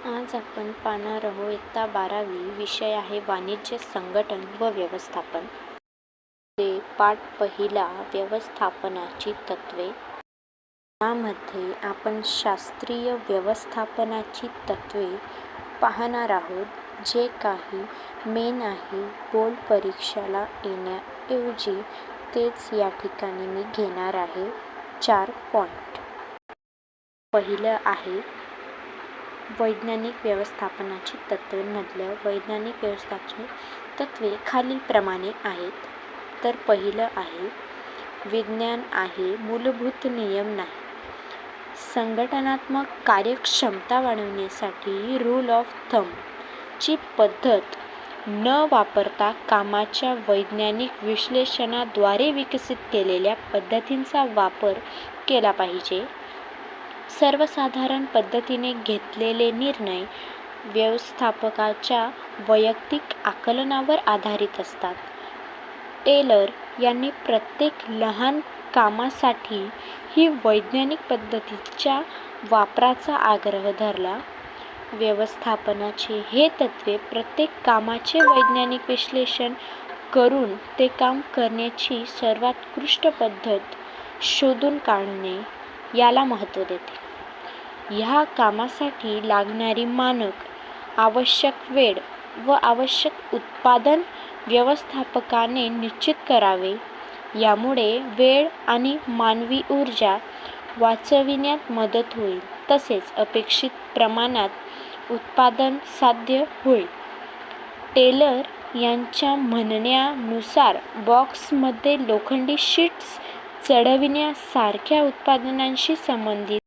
आज आपण पाहणार आहोत इयत्ता 12वी विषय आहे वाणिज्य संघटन व व्यवस्थापन. पाठ पहिला व्यवस्थापनाची तत्त्वे. यामध्ये आपण शास्त्रीय व्यवस्थापनाची तत्त्वे पाहणार आहोत. जे काही मेन आहे बोर्ड परीक्षेला येण्याऐवजी तेच या ठिकाणी मी घेणार आहे. 4 पॉईंट. पहिलं आहे वैज्ञानिक व्यवस्थापनाची तत्त्वे. मधलं वैज्ञानिक व्यवस्थापनाची तत्त्वे खालीलप्रमाणे आहेत. तर पहिलं आहे विज्ञान आहे, मूलभूत नियम नाही. संघटनात्मक कार्यक्षमता वाढवण्यासाठी रूल ऑफ थंब ची पद्धत न वापरता कामाच्या वैज्ञानिक विश्लेषणाद्वारे विकसित केलेल्या पद्धतींचा वापर केला पाहिजे. सर्वसाधारण पद्धतीने घेतलेले निर्णय व्यवस्थापकाच्या वैयक्तिक आकलनावर आधारित असतात. टेलर यांनी प्रत्येक लहान कामासाठी ही वैज्ञानिक पद्धतीच्या वापराचा आग्रह धरला. व्यवस्थापनाचे हे तत्त्वे प्रत्येक कामाचे वैज्ञानिक विश्लेषण करून ते काम करण्याची सर्वोत्कृष्ट पद्धत शोधून काढणे याला महत्त्व देते. ह्या कामासाठी लागणारी मानक, आवश्यक वेळ व आवश्यक उत्पादन व्यवस्थापकाने निश्चित करावे. यामुळे वेळ आणि मानवी ऊर्जा वाचविण्यात मदत होईल तसेच अपेक्षित प्रमाणात उत्पादन साध्य होईल. टेलर यांच्या म्हणण्यानुसार बॉक्समध्ये लोखंडी शीट्स चढविण्यासारख्या उत्पादनांशी संबंधित